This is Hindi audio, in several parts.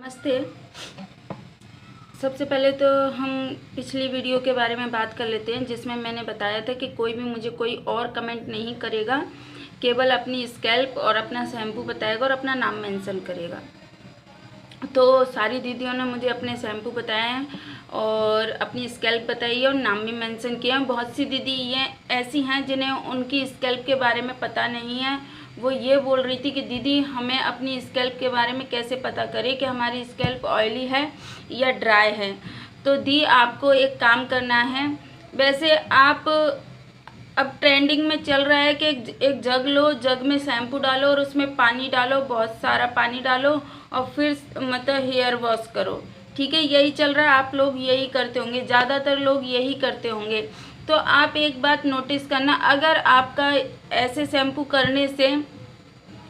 नमस्ते। सबसे पहले तो हम पिछली वीडियो के बारे में बात कर लेते हैं, जिसमें मैंने बताया था कि कोई भी मुझे कोई और कमेंट नहीं करेगा, केवल अपनी स्कैल्प और अपना शैम्पू बताएगा और अपना नाम मेंशन करेगा। तो सारी दीदियों ने मुझे अपने शैम्पू बताए हैं और अपनी स्कैल्प बताई है और नाम भी मेंशन किया है। बहुत सी दीदी ये ऐसी हैं जिन्हें उनकी स्कैल्प के बारे में पता नहीं है। वो ये बोल रही थी कि दीदी हमें अपनी स्कैल्प के बारे में कैसे पता करें कि हमारी स्कैल्प ऑयली है या ड्राई है। तो दी आपको एक काम करना है। वैसे आप अब ट्रेंडिंग में चल रहा है कि एक जग लो, जग में शैम्पू डालो और उसमें पानी डालो, बहुत सारा पानी डालो और फिर मतलब हेयर वॉश करो। ठीक है, यही चल रहा है, आप लोग यही करते होंगे, ज़्यादातर लोग यही करते होंगे। तो आप एक बात नोटिस करना, अगर आपका ऐसे शैम्पू करने से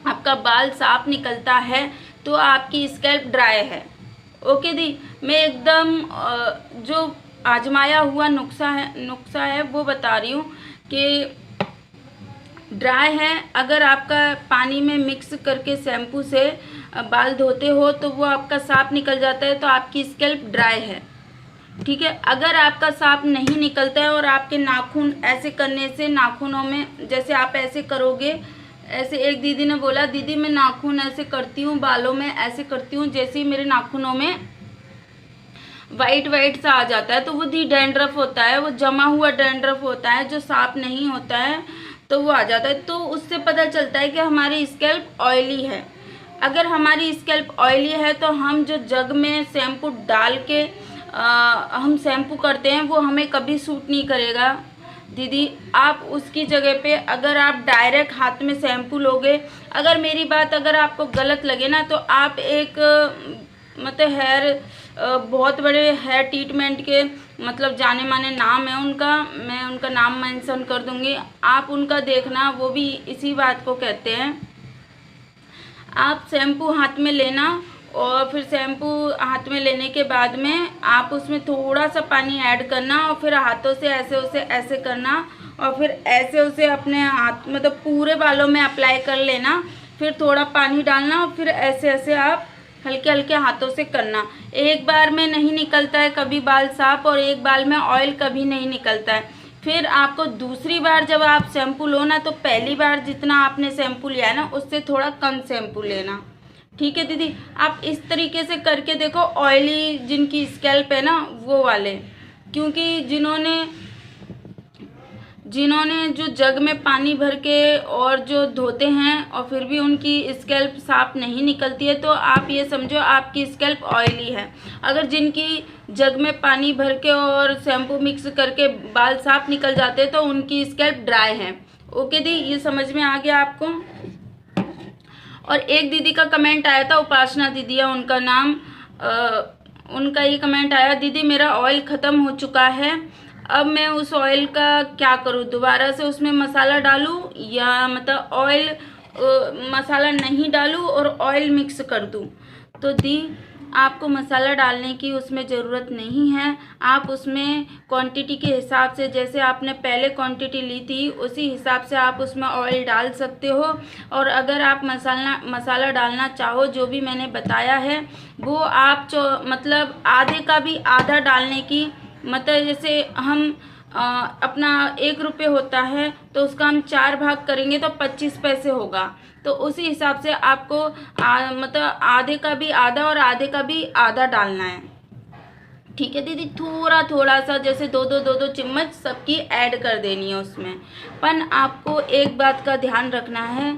आपका बाल साफ निकलता है तो आपकी स्कैल्प ड्राई है। ओके दी, मैं एकदम जो आजमाया हुआ नुस्खा है वो बता रही हूँ कि ड्राई है। अगर आपका पानी में मिक्स करके शैम्पू से बाल धोते हो तो वो आपका साफ निकल जाता है, तो आपकी स्कैल्प ड्राई है। ठीक है, अगर आपका साफ नहीं निकलता है और आपके नाखून ऐसे करने से नाखूनों में, जैसे आप ऐसे करोगे, ऐसे एक दीदी ने बोला दीदी मैं नाखून ऐसे करती हूँ, बालों में ऐसे करती हूँ, जैसे ही मेरे नाखूनों में वाइट वाइट सा आ जाता है तो वो दी डैंड्रफ होता है, वो जमा हुआ डैंड्रफ होता है जो साफ नहीं होता है, तो वो आ जाता है। तो उससे पता चलता है कि हमारी स्कैल्प ऑयली है। अगर हमारी स्कैल्प ऑयली है तो हम जो जग में शैम्पू डाल के हम शैम्पू करते हैं वो हमें कभी सूट नहीं करेगा दीदी। आप उसकी जगह पे अगर आप डायरेक्ट हाथ में शैम्पू लोगे, अगर मेरी बात अगर आपको गलत लगे ना तो आप एक मतलब बहुत बड़े हेयर ट्रीटमेंट के मतलब जाने माने नाम है उनका, मैं उनका नाम मेंशन कर दूंगी, आप उनका देखना, वो भी इसी बात को कहते हैं। आप शैम्पू हाथ में लेना और फिर शैम्पू हाथ में लेने के बाद में आप उसमें थोड़ा सा पानी ऐड करना और फिर हाथों से ऐसे उसे ऐसे करना और फिर ऐसे उसे अपने हाथ मतलब पूरे बालों में अप्लाई कर लेना। फिर थोड़ा पानी डालना और फिर ऐसे ऐसे आप हल्के हल्के हाथों से करना। एक बार में नहीं निकलता है कभी बाल साफ और एक बाल में ऑयल कभी नहीं निकलता है। फिर आपको दूसरी बार जब आप शैम्पू लो ना तो पहली बार जितना आपने शैम्पू लिया है ना उससे थोड़ा कम शैम्पू लेना। ठीक है दीदी, आप इस तरीके से करके देखो, ऑयली जिनकी स्कैल्प है ना वो वाले, क्योंकि जिन्होंने जो जग में पानी भर के और जो धोते हैं और फिर भी उनकी स्कैल्प साफ नहीं निकलती है तो आप ये समझो आपकी स्कैल्प ऑयली है। अगर जिनकी जग में पानी भर के और शैम्पू मिक्स करके बाल साफ निकल जाते हैं तो उनकी स्कैल्प ड्राई है। ओके दी, ये समझ में आ गया आपको। और एक दीदी का कमेंट आया था, उपासना दीदी है उनका नाम, उनका ये कमेंट आया, दीदी मेरा ऑयल ख़त्म हो चुका है, अब मैं उस ऑयल का क्या करूँ, दोबारा से उसमें मसाला डालूँ या मतलब ऑयल मसाला नहीं डालूँ और ऑयल मिक्स कर दूँ। तो दी आपको मसाला डालने की उसमें ज़रूरत नहीं है। आप उसमें क्वांटिटी के हिसाब से, जैसे आपने पहले क्वांटिटी ली थी उसी हिसाब से आप उसमें ऑयल डाल सकते हो। और अगर आप मसाला डालना चाहो जो भी मैंने बताया है वो आप मतलब आधे का भी आधा डालने की, मतलब जैसे हम अपना 1 रुपये होता है तो उसका हम 4 भाग करेंगे तो 25 पैसे होगा। तो उसी हिसाब से आपको मतलब आधे का भी आधा और आधे का भी आधा डालना है। ठीक है दीदी, थोड़ा थोड़ा सा जैसे दो चम्मच सबकी ऐड कर देनी है उसमें। पर आपको एक बात का ध्यान रखना है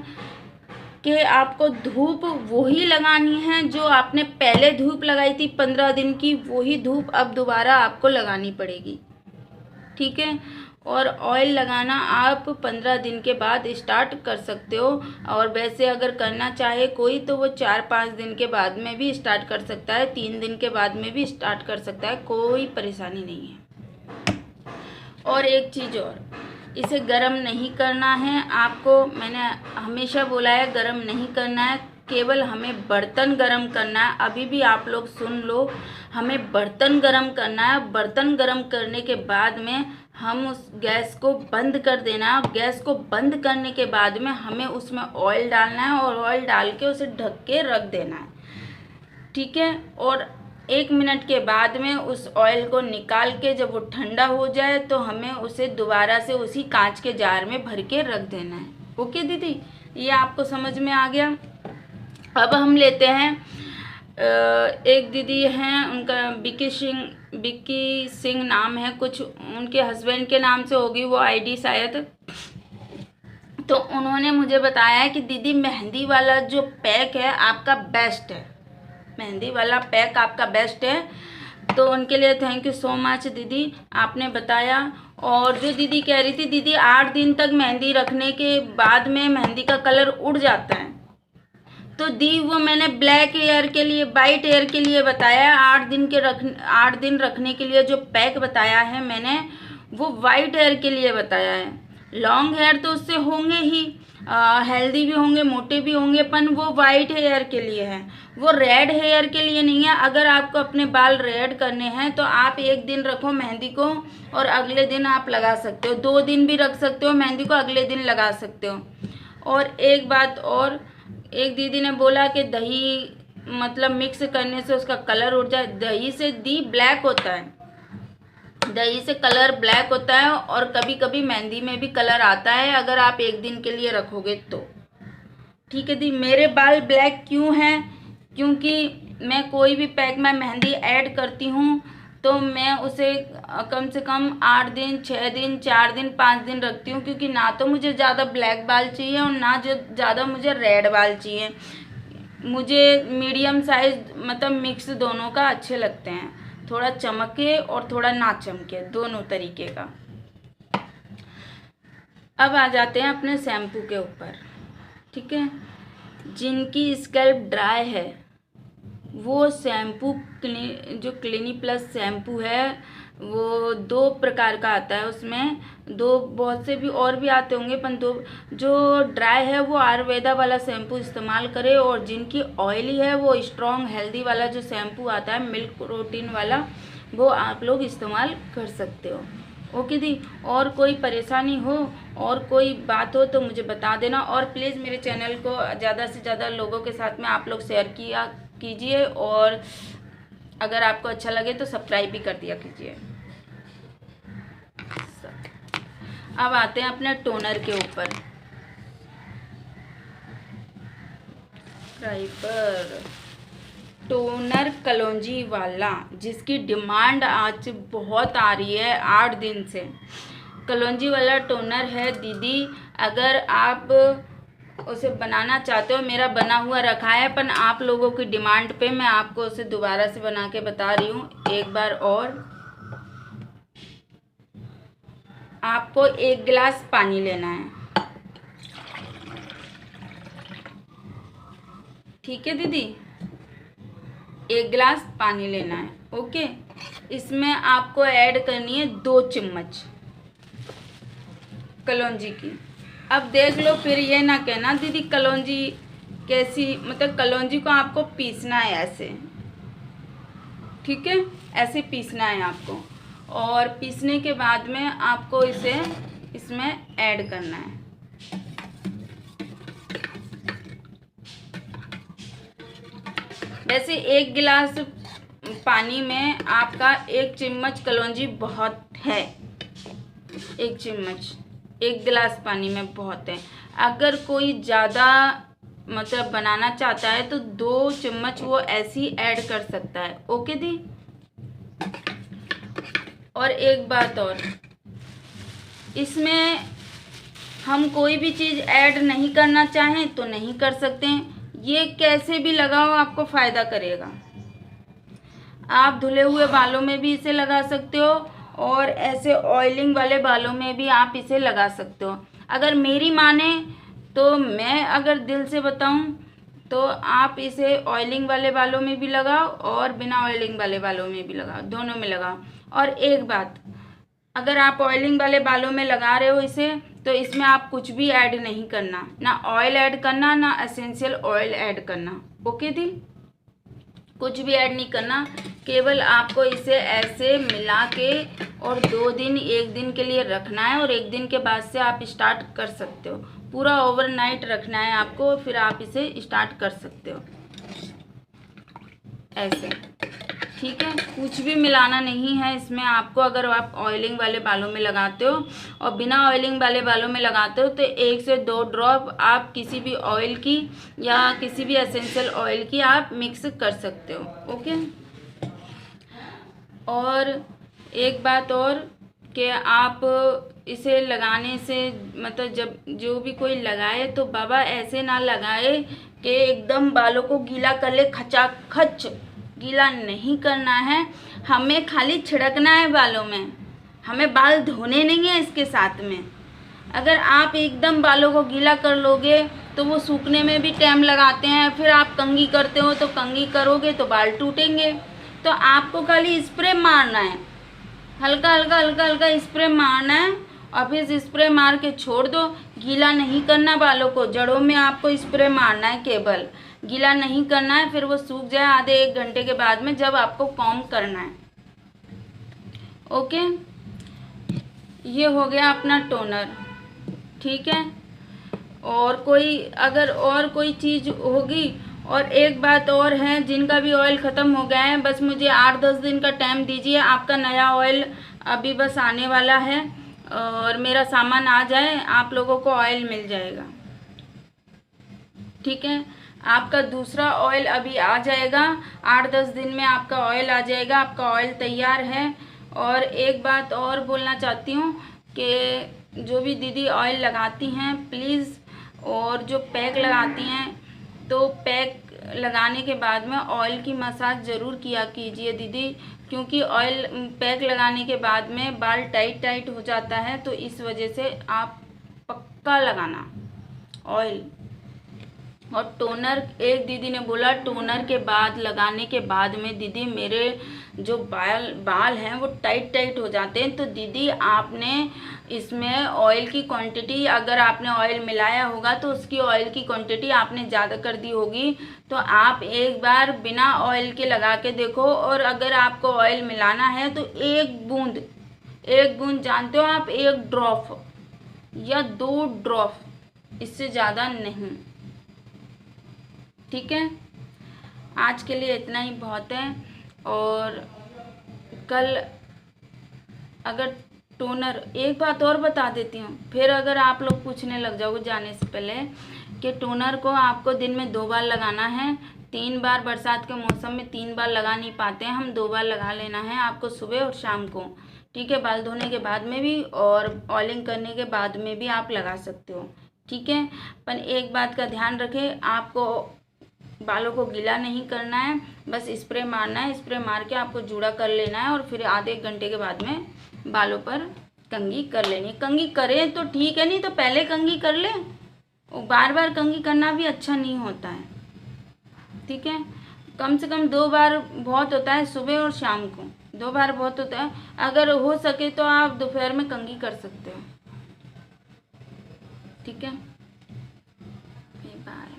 कि आपको धूप वही लगानी है जो आपने पहले धूप लगाई थी 15 दिन की, वही धूप अब दोबारा आपको लगानी पड़ेगी। ठीक है, और ऑयल लगाना आप 15 दिन के बाद स्टार्ट कर सकते हो। और वैसे अगर करना चाहे कोई तो वो 4-5 दिन के बाद में भी स्टार्ट कर सकता है, 3 दिन के बाद में भी स्टार्ट कर सकता है, कोई परेशानी नहीं है। और एक चीज़ और, इसे गरम नहीं करना है आपको, मैंने हमेशा बोला है गरम नहीं करना है, केवल हमें बर्तन गरम करना है। अभी भी आप लोग सुन लो, हमें बर्तन गरम करना है। बर्तन गरम करने के बाद में हम उस गैस को बंद कर देना है। गैस को बंद करने के बाद में हमें उसमें ऑयल डालना है और ऑयल डाल के उसे ढक के रख देना है। ठीक है। और 1 मिनट के बाद में उस ऑयल को निकाल के जब वो ठंडा हो जाए तो हमें उसे दोबारा से उसी कांच के जार में भर के रख देना है। ओके दीदी, ये आपको समझ में आ गया। अब हम लेते हैं एक दीदी हैं, उनका विक्की सिंह नाम है, कुछ उनके हस्बैंड के नाम से होगी वो आईडी शायद। तो उन्होंने मुझे बताया है कि दीदी मेहंदी वाला जो पैक है आपका बेस्ट है, मेहंदी वाला पैक आपका बेस्ट है। तो उनके लिए थैंक यू सो मच दीदी, आपने बताया। और जो दीदी कह रही थी दीदी 8 दिन तक मेहंदी रखने के बाद में मेहंदी का कलर उड़ जाता है, तो दी वो मैंने ब्लैक हेयर के लिए, वाइट हेयर के लिए बताया। 8 दिन रखने के लिए जो पैक बताया है मैंने वो वाइट हेयर के लिए बताया है। लॉन्ग हेयर तो उससे होंगे ही, हेल्दी भी होंगे, मोटे भी होंगे, पर वो वाइट हेयर के लिए है, वो रेड हेयर के लिए नहीं है। अगर आपको अपने बाल रेड करने हैं तो आप 1 दिन रखो मेहंदी को और अगले दिन आप लगा सकते हो, 2 दिन भी रख सकते हो मेहंदी को, अगले दिन लगा सकते हो। और एक बात और, एक दीदी ने बोला कि दही मतलब मिक्स करने से उसका कलर उड़ जाए। दही से दी ब्लैक होता है, दही से कलर ब्लैक होता है और कभी कभी मेहंदी में भी कलर आता है अगर आप 1 दिन के लिए रखोगे तो। ठीक है दी। मेरे बाल ब्लैक क्यों हैं? क्योंकि मैं कोई भी पैक में मेहंदी ऐड करती हूँ तो मैं उसे कम से कम 8 दिन, 6 दिन, 4 दिन, 5 दिन रखती हूँ, क्योंकि ना तो मुझे ज़्यादा ब्लैक बाल चाहिए और ना जो ज़्यादा मुझे रेड बाल चाहिए। मुझे मीडियम साइज मतलब मिक्स दोनों का अच्छे लगते हैं, थोड़ा चमके और थोड़ा ना चमके, दोनों तरीके का। अब आ जाते हैं अपने शैम्पू के ऊपर। ठीक है, जिनकी स्कैल्प ड्राई है वो शैम्पू जो क्लिनी प्लस शैम्पू है वो 2 प्रकार का आता है, उसमें 2 बहुत से भी और भी आते होंगे, पर 2 जो ड्राई है वो आयुर्वेदा वाला शैम्पू इस्तेमाल करें, और जिनकी ऑयली है वो स्ट्रॉन्ग हेल्दी वाला जो शैम्पू आता है मिल्क प्रोटीन वाला, वो आप लोग इस्तेमाल कर सकते हो। ओके दी। और कोई परेशानी हो और कोई बात हो तो मुझे बता देना, और प्लीज़ मेरे चैनल को ज़्यादा से ज़्यादा लोगों के साथ में आप लोग शेयर कीजिए, और अगर आपको अच्छा लगे तो सब्सक्राइब भी कर दिया कीजिए। अब आते हैं अपने टोनर के ऊपर। टोनर कलौंजी वाला, जिसकी डिमांड आज बहुत आ रही है 8 दिन से, कलौंजी वाला टोनर है दीदी। अगर आप उसे बनाना चाहते हो, मेरा बना हुआ रखा है, पर आप लोगों की डिमांड पे मैं आपको उसे दोबारा से बना के बता रही हूँ एक बार और। आपको 1 गिलास पानी लेना है। ठीक है दीदी, 1 गिलास पानी लेना है। ओके, इसमें आपको ऐड करनी है 2 चम्मच कलौंजी की। अब देख लो, फिर ये ना कहना दीदी कलौंजी कैसी, मतलब कलौंजी को आपको पीसना है ऐसे, ठीक है, ऐसे पीसना है आपको, और पीसने के बाद में आपको इसे इसमें ऐड करना है। वैसे 1 गिलास पानी में आपका 1 चम्मच कलौंजी बहुत है, 1 चम्मच 1 गिलास पानी में बहुत है। अगर कोई ज़्यादा मतलब बनाना चाहता है तो 2 चम्मच वो ऐसी ऐड कर सकता है। ओके दी। और एक बात और, इसमें हम कोई भी चीज़ ऐड नहीं करना चाहें तो नहीं कर सकते हैं, ये कैसे भी लगाओ आपको फ़ायदा करेगा। आप धुले हुए बालों में भी इसे लगा सकते हो और ऐसे ऑयलिंग वाले बालों में भी आप इसे लगा सकते हो। अगर मेरी माने तो मैं अगर दिल से बताऊं तो आप इसे ऑयलिंग वाले बालों में भी लगाओ और बिना ऑयलिंग वाले बालों में भी लगाओ, दोनों में लगाओ। और एक बात, अगर आप ऑयलिंग वाले बालों में लगा रहे हो इसे, तो इसमें आप कुछ भी ऐड नहीं करना, ना ऑयल ऐड करना, ना एसेंशियल ऑयल ऐड करना। ओके दी, कुछ भी ऐड नहीं करना, केवल आपको इसे ऐसे मिला के और 2 दिन 1 दिन के लिए रखना है, और 1 दिन के बाद से आप स्टार्ट कर सकते हो। पूरा ओवरनाइट रखना है आपको, फिर आप इसे स्टार्ट कर सकते हो। ऐसे, ठीक है। कुछ भी मिलाना नहीं है इसमें आपको। अगर आप ऑयलिंग वाले बालों में लगाते हो और बिना ऑयलिंग वाले बालों में लगाते हो तो 1 से 2 ड्रॉप आप किसी भी ऑयल की या किसी भी एसेंशियल ऑयल की आप मिक्स कर सकते हो, ओके। और एक बात और कि आप इसे लगाने से मतलब जब जो भी कोई लगाए तो बाबा ऐसे ना लगाए कि एकदम बालों को गीला कर ले, खचाखच गीला नहीं करना है। हमें खाली छिड़कना है बालों में, हमें बाल धोने नहीं है इसके साथ में। अगर आप एकदम बालों को गीला कर लोगे तो वो सूखने में भी टाइम लगाते हैं, फिर आप कंघी करते हो तो कंघी करोगे तो बाल टूटेंगे। तो आपको खाली स्प्रे मारना है, हल्का हल्का हल्का हल्का स्प्रे मारना है और फिर स्प्रे मार के छोड़ दो। गीला नहीं करना बालों को, जड़ों में आपको स्प्रे मारना है केवल, गीला नहीं करना है। फिर वो सूख जाए आधे 1 घंटे के बाद में जब आपको कॉम्ब करना है, ओके। ये हो गया अपना टोनर, ठीक है। और कोई अगर और कोई चीज़ होगी, और एक बात और है, जिनका भी ऑयल ख़त्म हो गया है बस मुझे 8-10 दिन का टाइम दीजिए। आपका नया ऑयल अभी बस आने वाला है और मेरा सामान आ जाए आप लोगों को ऑयल मिल जाएगा, ठीक है। आपका दूसरा ऑयल अभी आ जाएगा, 8-10 दिन में आपका ऑयल आ जाएगा, आपका ऑयल तैयार है। और एक बात और बोलना चाहती हूँ कि जो भी दीदी ऑयल लगाती हैं प्लीज़, और जो पैक लगाती हैं तो पैक लगाने के बाद में ऑयल की मसाज ज़रूर किया कीजिए दीदी, क्योंकि ऑयल पैक लगाने के बाद में बाल टाइट हो जाता है। तो इस वजह से आप पक्का लगाना ऑयल। और टोनर, एक दीदी ने बोला टोनर के बाद लगाने के बाद में दीदी मेरे जो बाल हैं वो टाइट हो जाते हैं। तो दीदी आपने इसमें ऑयल की क्वांटिटी, अगर आपने ऑयल मिलाया होगा तो उसकी ऑयल की क्वांटिटी आपने ज़्यादा कर दी होगी। तो आप एक बार बिना ऑयल के लगा के देखो, और अगर आपको ऑयल मिलाना है तो 1 बूंद जानते हो आप, 1 ड्रॉप या 2 ड्रॉप, इससे ज़्यादा नहीं, ठीक है। आज के लिए इतना ही बहुत है। और कल अगर टोनर, एक बात और बता देती हूँ, फिर अगर आप लोग पूछने लग जाओगे जाने से पहले कि टोनर को आपको दिन में 2 बार लगाना है, 3 बार, बरसात के मौसम में 3 बार लगा नहीं पाते हैं हम, 2 बार लगा लेना है आपको, सुबह और शाम को, ठीक है। बाल धोने के बाद में भी और ऑयलिंग करने के बाद में भी आप लगा सकते हो, ठीक है। पर एक बात का ध्यान रखें, आपको बालों को गीला नहीं करना है, बस स्प्रे मारना है। स्प्रे मार के आपको जूड़ा कर लेना है और फिर आधे 1 घंटे के बाद में बालों पर कंघी कर लेनी। कंघी करें तो ठीक है, नहीं तो पहले कंघी कर ले। बार बार कंघी करना भी अच्छा नहीं होता है, ठीक है। कम से कम 2 बार बहुत होता है, सुबह और शाम को 2 बार बहुत होता है। अगर हो सके तो आप दोपहर में कंघी कर सकते हो, ठीक है। बाय।